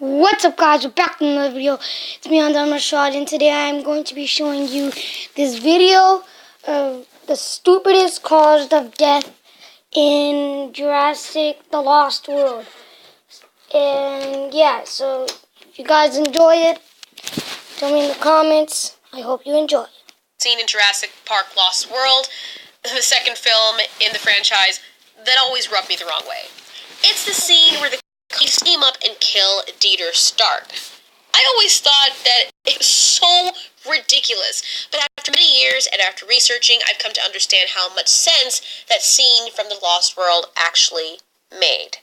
What's up, guys? We're back in another video. It's me, Andam Rashad, and today I'm going to be showing you this video of the stupidest cause of death in Jurassic The Lost World. And yeah, so if you guys enjoy it, tell me in the comments. I hope you enjoy it. Scene in Jurassic Park Lost World, the second film in the franchise that always rubbed me the wrong way. It's the scene where the Cubs team up and kill Dieter Stark. I always thought that it was so ridiculous, but after many years and after researching, I've come to understand how much sense that scene from the Lost World actually made.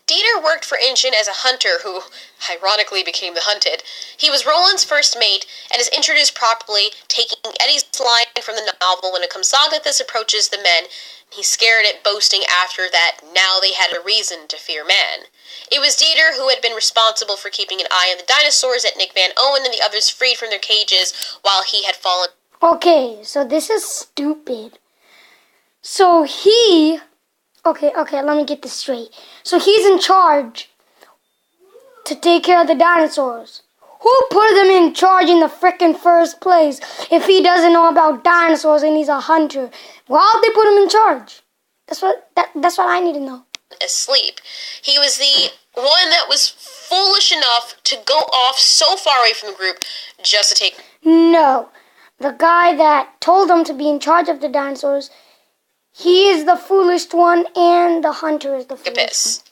Dieter worked for InGen as a hunter who, ironically, became the hunted. He was Roland's first mate and is introduced properly, taking Eddie's line from the novel when a Compsognathus approaches the men. He's scared at boasting after that now they had a reason to fear man. It was Dieter who had been responsible for keeping an eye on the dinosaurs that Nick Van Owen and the others freed from their cages while he had fallen. Okay, so this is stupid. Okay, let me get this straight. So he's in charge to take care of the dinosaurs. Who put him in charge in the frickin' first place if he doesn't know about dinosaurs and he's a hunter? Why'd they put him in charge? That's what I need to know. Asleep. He was the one that was foolish enough to go off so far away from the group just to take... No. The guy that told him to be in charge of the dinosaurs, he is the foolish one and the hunter is the foolish one.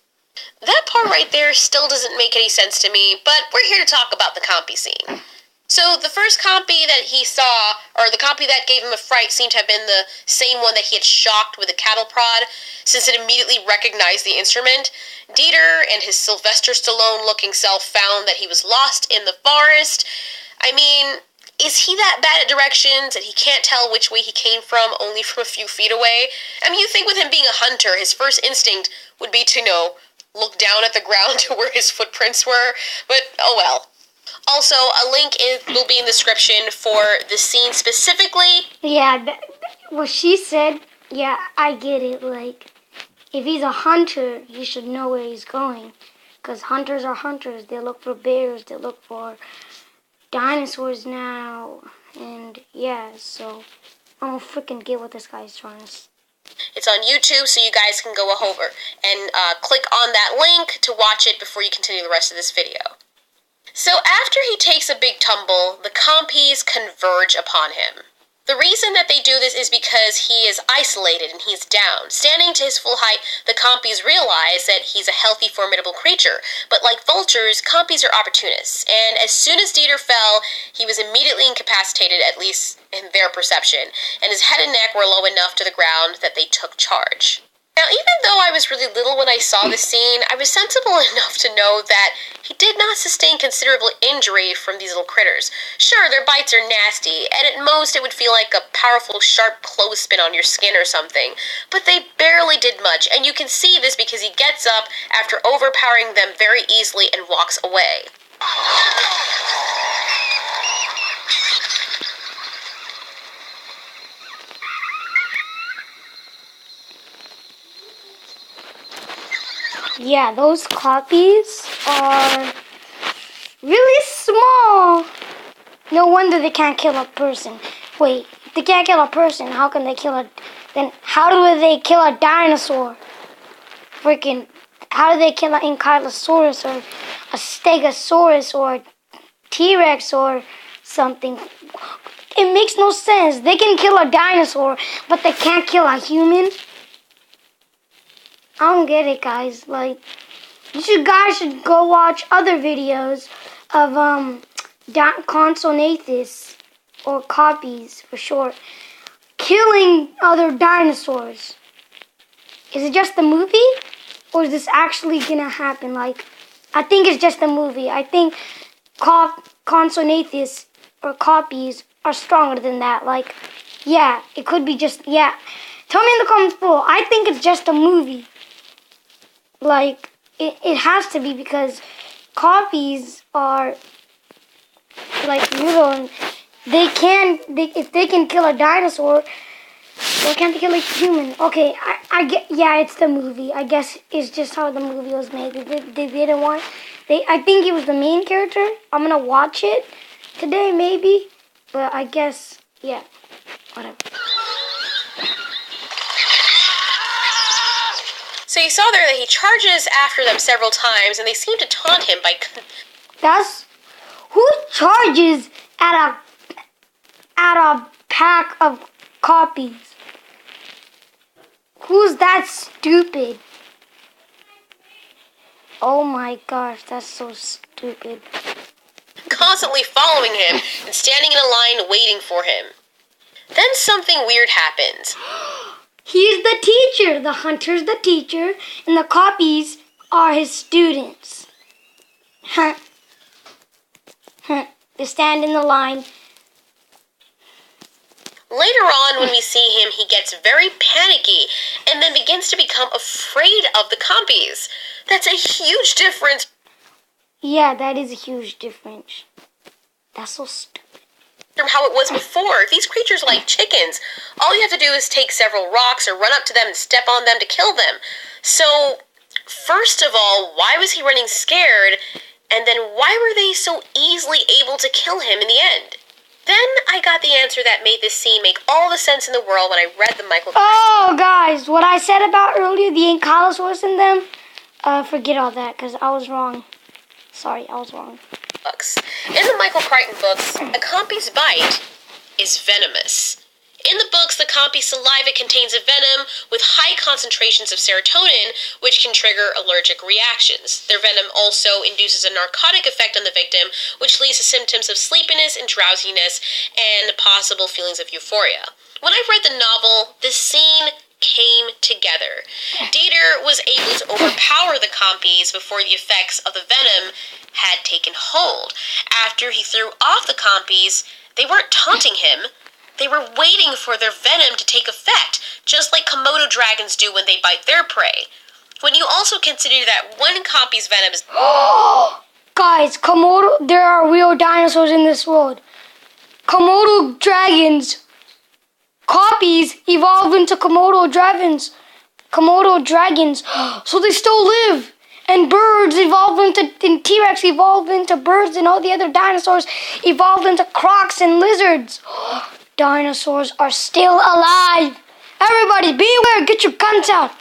That part right there still doesn't make any sense to me, but we're here to talk about the compy scene. So the first compy that he saw, or the compy that gave him a fright, seemed to have been the same one that he had shocked with a cattle prod, since it immediately recognized the instrument. Dieter and his Sylvester Stallone-looking self found that he was lost in the forest. I mean, is he that bad at directions that he can't tell which way he came from only from a few feet away? I mean, you think with him being a hunter, his first instinct would be to, look down at the ground to where his footprints were, but oh well. Also, a link will be in the description for the scene specifically. Yeah, what she said, yeah, I get it. Like, if he's a hunter, he should know where he's going. Because hunters are hunters. They look for bears. They look for dinosaurs now. And, yeah, so I don't freaking get what this guy's trying to say. It's on YouTube, so you guys can go over and click on that link to watch it before you continue the rest of this video. So after he takes a big tumble, the compies converge upon him. The reason that they do this is because he is isolated and he's down. Standing to his full height, the compies realize that he's a healthy, formidable creature. But like vultures, compies are opportunists. And as soon as Dieter fell, he was immediately incapacitated, at least in their perception. And his head and neck were low enough to the ground that they took charge. Now, even though I was really little when I saw this scene, I was sensible enough to know that he did not sustain considerable injury from these little critters. Sure, their bites are nasty, and at most it would feel like a powerful, sharp clothespin on your skin or something, but they barely did much, and you can see this because he gets up after overpowering them very easily and walks away. Yeah, those copies are really small. No wonder they can't kill a person. Wait, if they can't kill a person, how can they kill then how do they kill a dinosaur? Freaking, how do they kill an Ankylosaurus or a Stegosaurus or a T-Rex or something? It makes no sense. They can kill a dinosaur, but they can't kill a human. I don't get it, guys. Like, you guys should go watch other videos of Compsognathus, or copies for short, killing other dinosaurs. Is it just the movie, or is this actually gonna happen? Like, I think it's just a movie. I think Compsognathus or copies are stronger than that. Like, yeah, it could be just, yeah. Tell me in the comments below. I think it's just a movie. Like, it has to be because copies are, like, little, and if they can kill a dinosaur, why can't they kill a human? Okay, I get, yeah, it's the movie. I guess it's just how the movie was made. They I think he was the main character. I'm gonna watch it today, maybe. But I guess, yeah, whatever. So you saw there that he charges after them several times, and they seem to taunt him by... That's... Who charges at a pack of copies? Who's that stupid? Oh my gosh, that's so stupid. constantly following him and standing in a line waiting for him. Then something weird happens. He's the teacher. The hunter's the teacher, and the copies are his students. They stand in the line. Later on, when we see him, he gets very panicky and then begins to become afraid of the compies. That's a huge difference. Yeah, that is a huge difference. That's so stupid. From how it was before. These creatures are like chickens. All you have to do is take several rocks or run up to them and step on them to kill them. So, first of all, why was he running scared? And then why were they so easily able to kill him in the end? Then I got the answer that made this scene make all the sense in the world when I read the Michael... Oh, guys, what I said about earlier, the Ankylosaurus in them, forget all that, because I was wrong. Sorry, I was wrong. Books. In the Michael Crichton books, a compy's bite is venomous. In the books, the compy's saliva contains a venom with high concentrations of serotonin, which can trigger allergic reactions. Their venom also induces a narcotic effect on the victim, which leads to symptoms of sleepiness and drowsiness and possible feelings of euphoria. When I read the novel, this scene came together. Dieter was able to overpower the compies before the effects of the venom had taken hold. After he threw off the compies, they weren't taunting him. They were waiting for their venom to take effect, just like Komodo dragons do when they bite their prey. When you also consider that one compy's venom is... Guys, Komodo, there are real dinosaurs in this world. Komodo dragons, copies evolve into Komodo dragons. Komodo dragons, so they still live. And birds evolve and T-Rex evolve into birds, and all the other dinosaurs evolve into crocs and lizards. Dinosaurs are still alive. Everybody, beware. Get your guns out.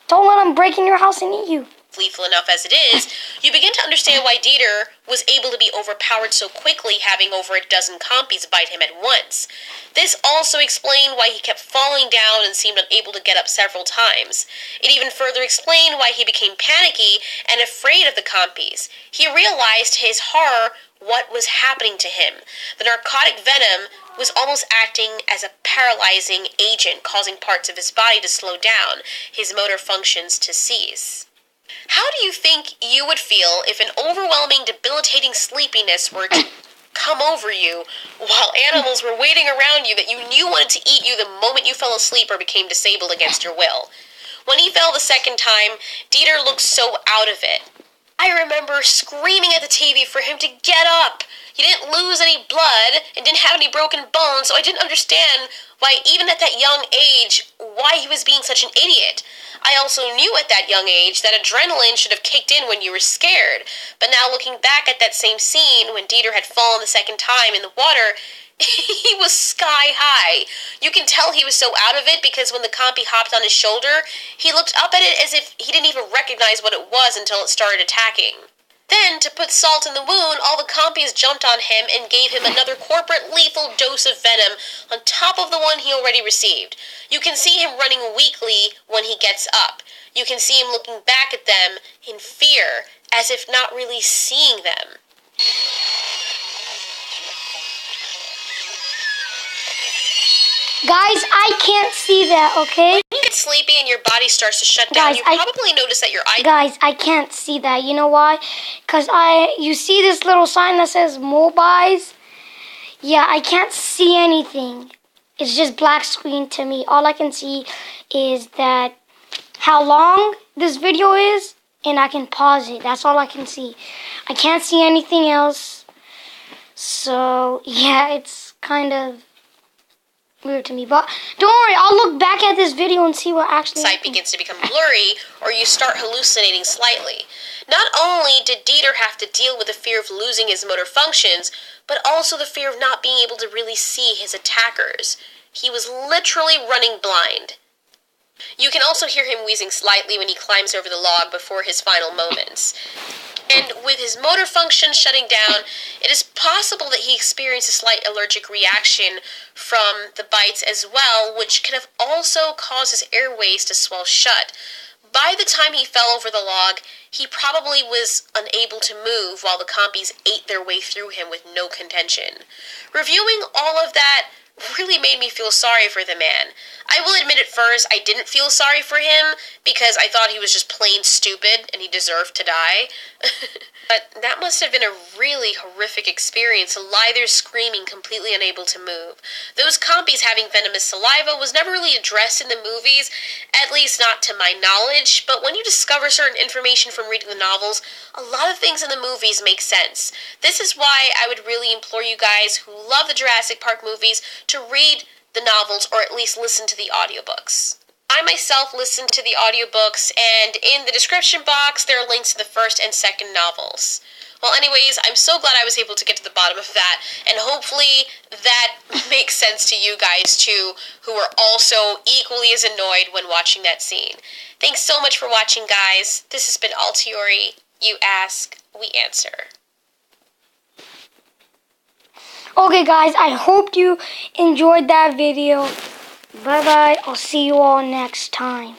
Don't let them break in your house and eat you. Lethal enough as it is, you begin to understand why Dieter was able to be overpowered so quickly, having over a dozen compies bite him at once. This also explained why he kept falling down and seemed unable to get up several times. It even further explained why he became panicky and afraid of the compies. He realized to his horror what was happening to him. The narcotic venom was almost acting as a paralyzing agent, causing parts of his body to slow down, his motor functions to cease. How do you think you would feel if an overwhelming, debilitating sleepiness were to come over you while animals were waiting around you that you knew wanted to eat you the moment you fell asleep or became disabled against your will? When he fell the second time, Dieter looked so out of it. I remember screaming at the TV for him to get up. He didn't lose any blood and didn't have any broken bones, so I didn't understand why, even at that young age, why he was being such an idiot. I also knew at that young age that adrenaline should have kicked in when you were scared. But now looking back at that same scene when Dieter had fallen the second time in the water, he was sky high. You can tell he was so out of it because when the compy hopped on his shoulder, he looked up at it as if he didn't even recognize what it was until it started attacking. Then, to put salt in the wound, all the compies jumped on him and gave him another corporate lethal dose of venom on top of the one he already received. You can see him running weakly when he gets up. You can see him looking back at them in fear, as if not really seeing them. Guys, I can't see that, okay? When you get sleepy and your body starts to shut down, Guys, you probably notice that your eyes... Guys, I can't see that. You know why? Because you see this little sign that says mobiles? Yeah, I can't see anything. It's just black screen to me. All I can see is that how long this video is, and I can pause it. That's all I can see. I can't see anything else. So, yeah, it's kind of weird to me, but don't worry, I'll look back at this video and see what actually sight begins to become blurry or you start hallucinating slightly. Not only did Dieter have to deal with the fear of losing his motor functions, but also the fear of not being able to really see his attackers. He was literally running blind. You can also hear him wheezing slightly when he climbs over the log before his final moments. And with his motor function shutting down, it is possible that he experienced a slight allergic reaction from the bites as well, which could have also caused his airways to swell shut. By the time he fell over the log, he probably was unable to move while the compies ate their way through him with no contention. Reviewing all of that really made me feel sorry for the man. I will admit at first I didn't feel sorry for him because I thought he was just plain stupid and he deserved to die. But that must have been a really horrific experience to lie there screaming, completely unable to move. Those compies having venomous saliva was never really addressed in the movies, at least not to my knowledge, but when you discover certain information from reading the novels, a lot of things in the movies make sense. This is why I would really implore you guys who love the Jurassic Park movies to read the novels or at least listen to the audiobooks. I myself listened to the audiobooks, and in the description box there are links to the first and second novels. Well, anyways, I'm so glad I was able to get to the bottom of that, and hopefully that makes sense to you guys too, who are also equally as annoyed when watching that scene. Thanks so much for watching, guys. This has been Altiori. You ask, we answer. Okay, guys, I hope you enjoyed that video. Bye-bye. I'll see you all next time.